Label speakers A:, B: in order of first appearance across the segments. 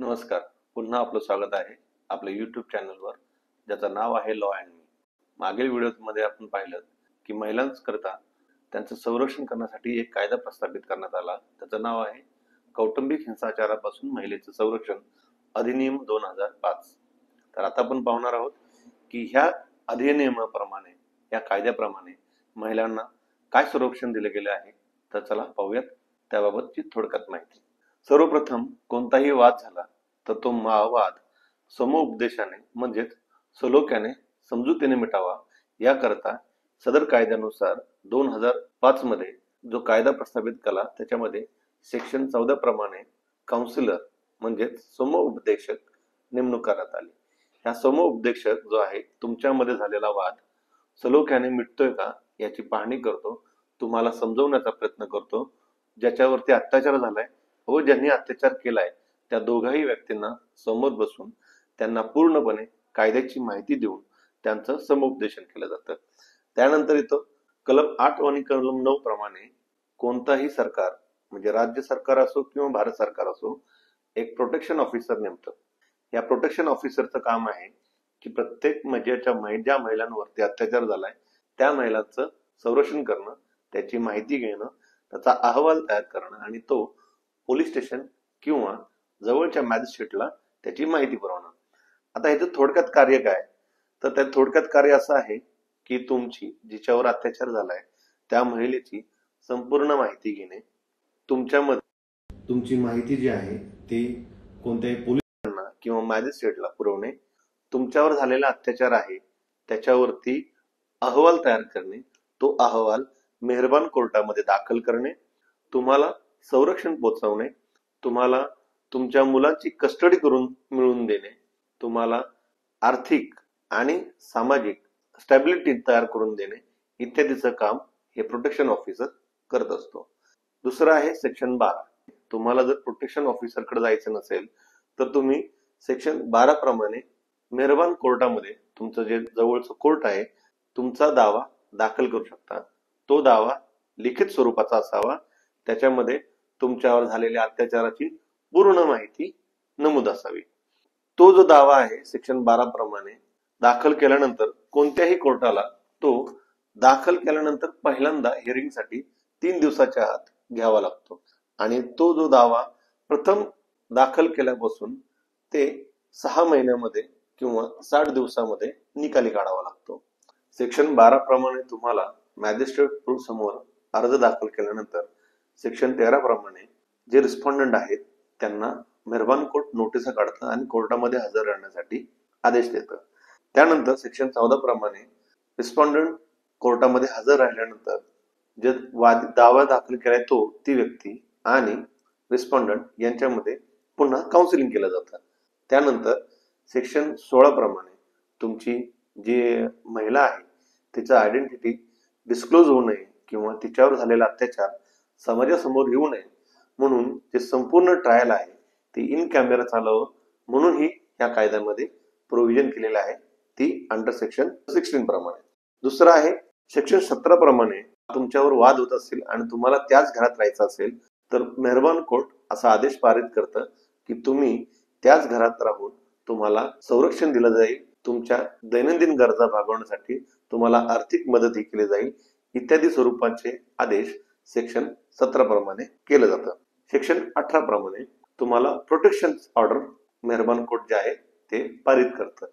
A: नमस्कार. पुन्हा आपलं स्वागत आहे आपल्या YouTube चॅनलवर, ज्याचं नाव आहे लॉ अँड मी. मागील व्हिडिओमध्ये आपण पाहिलं की महिलांकरता त्यांचं संरक्षण करण्यासाठी एक कायदा प्रस्थापित करण्यात आला. त्याचं नाव आहे कौटुंबिक हिंसाचारापासून महिलेचं संरक्षण अधिनियम 2005. तर आता आपण पाहणार आहोत की ह्या अधिनियमाप्रमाणे, या कायद्याप्रमाणे महिलांना काय संरक्षण दिले गेले आहे. तर चला पाहूयात त्याबाबतची थोडक्यात माहिती. सर्वप्रथम कोणताही वाद झाला तर तो वाद समोपदेशाने म्हणजेच सलोख्याने समजुतीने मिटावा, याकरता सदर कायद्यानुसार 2005 मध्ये जो कायदा प्रस्थापित केला त्याच्यामध्ये सेक्शन 14 प्रमाणे काउन्सिलर म्हणजेच समोपदेशक नेमणूक करण्यात आली. ह्या समोपदेशक जो आहे तुमच्यामध्ये झालेला वाद सलोख्याने मिटतोय का याची पाहणी करतो, तुम्हाला समजवण्याचा प्रयत्न करतो. ज्याच्यावरती अत्याचार झालाय व ज्यांनी अत्याचार केलाय त्या दोघाही व्यक्तींना समोर बसून त्यांना पूर्णपणे कायद्याची माहिती देऊन त्यांचं समुपदेशन केलं जातं. त्यानंतर येतो कलम 8 आणि कलम 9 प्रमाणे कोणताही सरकार म्हणजे राज्य सरकार असो किंवा भारत सरकार असो एक प्रोटेक्शन ऑफिसर नेमतं. या प्रोटेक्शन ऑफिसरचं काम आहे की प्रत्येक ज्या महिलांवरती अत्याचार झालाय त्या महिलांचं संरक्षण करणं, त्याची माहिती घेणं, त्याचा अहवाल तयार करणं आणि तो पोलीस स्टेशन किंवा जवळच्या मॅजिस्ट्रेटला त्याची माहिती पुरवणं. आता ह्याचं थोडक्यात कार्य काय, तर त्या थोडक्यात कार्य असं आहे की तुमची जिच्यावर अत्याचार झालाय त्या महिलेची संपूर्ण माहिती घेणे, तुमच्यामध्ये तुमची माहिती जी आहे ती कोणत्याही पोलिसांना किंवा मॅजिस्ट्रेटला पुरवणे, तुमच्यावर झालेला अत्याचार आहे त्याच्यावरती अहवाल तयार करणे, तो अहवाल मेहरबान कोर्टामध्ये दाखल करणे, तुम्हाला संरक्षण पोहोचवणे, तुम्हाला तुमच्या मुलांची कस्टडी करून मिळवून देणे, तुम्हाला आर्थिक आणि सामाजिक स्टॅबिलिटी तयार करून देणे इत्यादीचं काम हे प्रोटेक्शन ऑफिसर करत असतो. दुसरं आहे सेक्शन 12. तुम्हाला जर प्रोटेक्शन ऑफिसरकडे जायचं नसेल तर तुम्ही सेक्शन 12 प्रमाणे मेहरबान कोर्टामध्ये तुमचं जे जवळचं कोर्ट आहे तुमचा दावा दाखल करू शकता. तो दावा लिखित स्वरूपाचा असावा, त्याच्यामध्ये तुमच्यावर झालेल्या अत्याचाराची पूर्ण माहिती नमूद असावी. तो जो दावा आहे सेक्शन 12 प्रमाणे दाखल केल्यानंतर कोणत्याही कोर्टाला तो दाखल केल्यानंतर पहिल्यांदा हिअरिंगसाठी 3 दिवसाच्या आत घ्यावा लागतो आणि तो जो दावा प्रथम दाखल केल्यापासून ते 6 महिन्यामध्ये किंवा 60 दिवसामध्ये निकाली काढावा लागतो. सेक्शन 12 प्रमाणे तुम्हाला मॅजिस्ट्रेट समोर अर्ज दाखल केल्यानंतर सेक्शन 13 प्रमाणे जे रिस्पॉन्डंट आहेत त्यांना मेहरबान कोर्ट नोटीस काढतं आणि कोर्टामध्ये हजर राहण्यासाठी आदेश देतं. त्यानंतर सेक्शन 14 प्रमाणे रिस्पॉन्डंट कोर्टामध्ये हजर राहिल्यानंतर जे दावा दाखल केलाय ती व्यक्ती आणि रिस्पॉन्डंट यांच्यामध्ये पुन्हा काउन्सिलिंग केलं जातं. त्यानंतर सेक्शन 16 प्रमाणे तुमची जी महिला आहे तिचं आयडेंटिटी डिस्क्लोज होऊ नये किंवा तिच्यावर झालेला अत्याचार समाजासमोर येऊ नये म्हणून जे संपूर्ण ट्रायल आहे ती इन कॅमेरा चालावं म्हणून ही या कायद्यामध्ये प्रोव्हिजन केलेलं आहे, ती अंडर सेक्शन 16 प्रमाणे. दुसरं आहे सेक्शन 17 प्रमाणे तुमच्यावर वाद होत असेल आणि तुम्हाला त्याच घरात राहायचं असेल तर मेहरबान कोर्ट असा आदेश पारित करतं की तुम्ही त्याच घरात राहून तुम्हाला संरक्षण दिलं जाईल, तुमच्या दैनंदिन गरजा भागवण्यासाठी तुम्हाला आर्थिक मदतही केली जाईल इत्यादी स्वरूपाचे आदेश सेक्शन 17 प्रमाणे केलं जातं. सेक्शन 18 प्रमाणे तुम्हाला प्रोटेक्शन ऑर्डर मेहरबान कोर्ट जे आहे ते पारित करतं.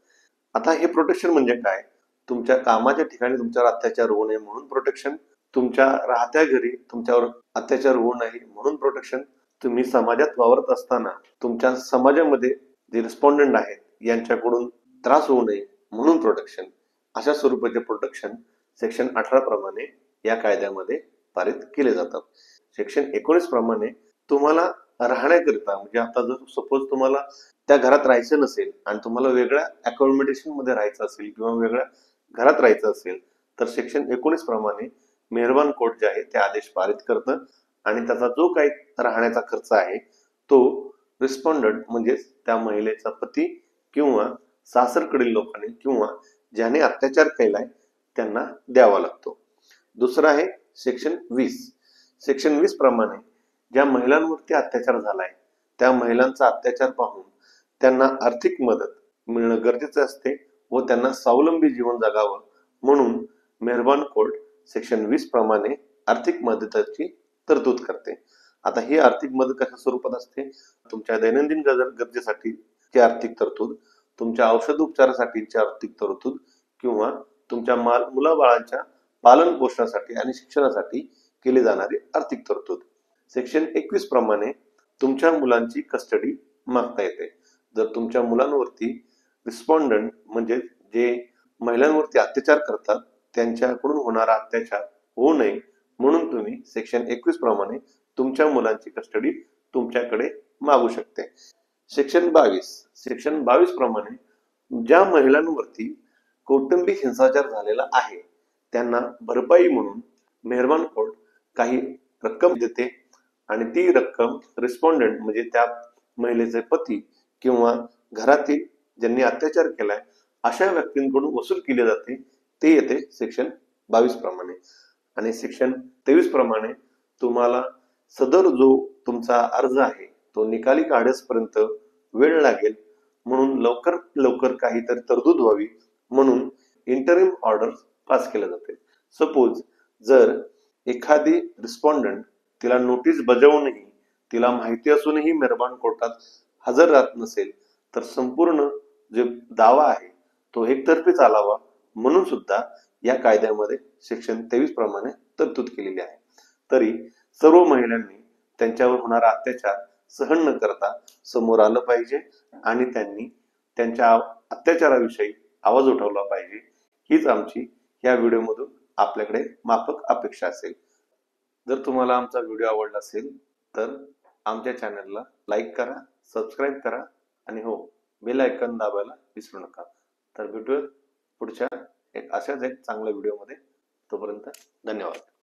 A: आता हे प्रोटेक्शन म्हणजे काय, तुमच्या कामाच्या ठिकाणी तुमच्यावर अत्याचार होऊ नये म्हणून प्रोटेक्शन, तुमच्या राहत्या घरी तुमच्यावर अत्याचार होऊ नये म्हणून प्रोटेक्शन, तुम्ही समाजात वावरत असताना तुमच्या समाजामध्ये जे रिस्पॉन्डंट आहेत यांच्याकडून त्रास होऊ नये म्हणून प्रोटेक्शन, अशा स्वरूपाचे प्रोटेक्शन सेक्शन 18 प्रमाणे या कायद्यामध्ये पारित केले जातात. सेक्शन 19 प्रमाणे तुम्हाला राहण्याकरिता म्हणजे आता जर सपोज तुम्हाला त्या घरात राहायचं नसेल आणि तुम्हाला वेगळ्या अकोमोडेशन मध्ये राहायचं असेल किंवा वेगळ्या घरात राहायचं असेल तर सेक्शन 19 प्रमाणे मेहरबान कोर्ट जे आहे ते आदेश पारित करतं आणि त्याचा जो काही राहण्याचा खर्च आहे तो रिस्पॉन्डंट म्हणजे त्या महिलेचा पती किंवा सासरकडील लोकांनी किंवा ज्याने अत्याचार केलाय त्यांना द्यावा लागतो. दुसरं आहे सेक्शन 20. सेक्शन 20 प्रमाणे ज्या महिलांवरती अत्याचार झालाय त्या महिलांचा अत्याचार पाहून त्यांना आर्थिक मदत मिळणं गरजेचं असते व त्यांना स्वावलंबी जीवन जगावं म्हणून मेहरबान कोर्ट सेक्शन 20 प्रमाणे आर्थिक मदतीची तरतूद करते. आता ही आर्थिक मदत कशा स्वरूपात असते? तुमच्या दैनंदिन गरजेसाठीची आर्थिक तरतूद, तुमच्या औषध उपचारासाठीची आर्थिक तरतूद किंवा तुमच्या मुलाबाळांच्या पालन पोषणासाठी आणि शिक्षणासाठी केली जाणारी आर्थिक तरतूद. सेक्शन 21 प्रमाणे तुमच्या मुलांची कस्टडी मागता येते. जर तुमच्या मुलांवरती रिस्पॉन्डंट म्हणजे जे महिलांवरती अत्याचार करतात त्यांच्याकडून होणारा अत्याचार होऊ नये म्हणून तुम्ही सेक्शन 21 प्रमाणे तुमच्या मुलांची कस्टडी तुमच्याकडे मागू शकते. सेक्शन 22 प्रमाणे ज्या महिलांवरती कौटुंबिक हिंसाचार झालेला आहे त्यांना भरपाई म्हणून मेहरबान कोर्ट काही रक्कम देते आणि ती रक्कम रिस्पॉन्डंट म्हणजे त्या महिलेचे पती किंवा घरातील ज्यांनी अत्याचार केलाय अशा व्यक्तींकडून वसूल केले जाते. ते येते सेक्शन 22 प्रमाणे. आणि सेक्शन 23 प्रमाणे तुम्हाला सदर जो तुमचा अर्ज आहे तो निकाली काढेपर्यंत वेळ लागेल म्हणून लवकर काहीतरी तरतूद व्हावी म्हणून इंटरिम ऑर्डर पास केले जाते. सपोज जर एखादी रिस्पॉन्डंट तिला नोटीस बजावूनही तिला माहिती असूनही मेहरबान कोर्टात हजर राहत नसेल तर संपूर्ण जे दावा आहे तो एकतर्फी चालावा म्हणून सुद्धा या कायद्यामध्ये सेक्शन 23 प्रमाणे तरतूद केलेली आहे. तरी सर्व महिलांनी त्यांच्यावर होणारा अत्याचार सहन न करता समोर आलं पाहिजे आणि त्यांनी त्यांच्या अत्याचाराविषयी आवाज उठवला पाहिजे. हीच आमची या व्हिडिओमधून आपल्याकडे माफक अपेक्षा असेल. जर तुम्हाला आमचा व्हिडिओ आवडला असेल तर आमच्या चॅनलला लाईक करा, सबस्क्राईब करा आणि हो बेल आयकॉन दाबायला विसरू नका. तर भेटूया पुढच्या अशाच एक चांगल्या व्हिडिओमध्ये. तोपर्यंत धन्यवाद.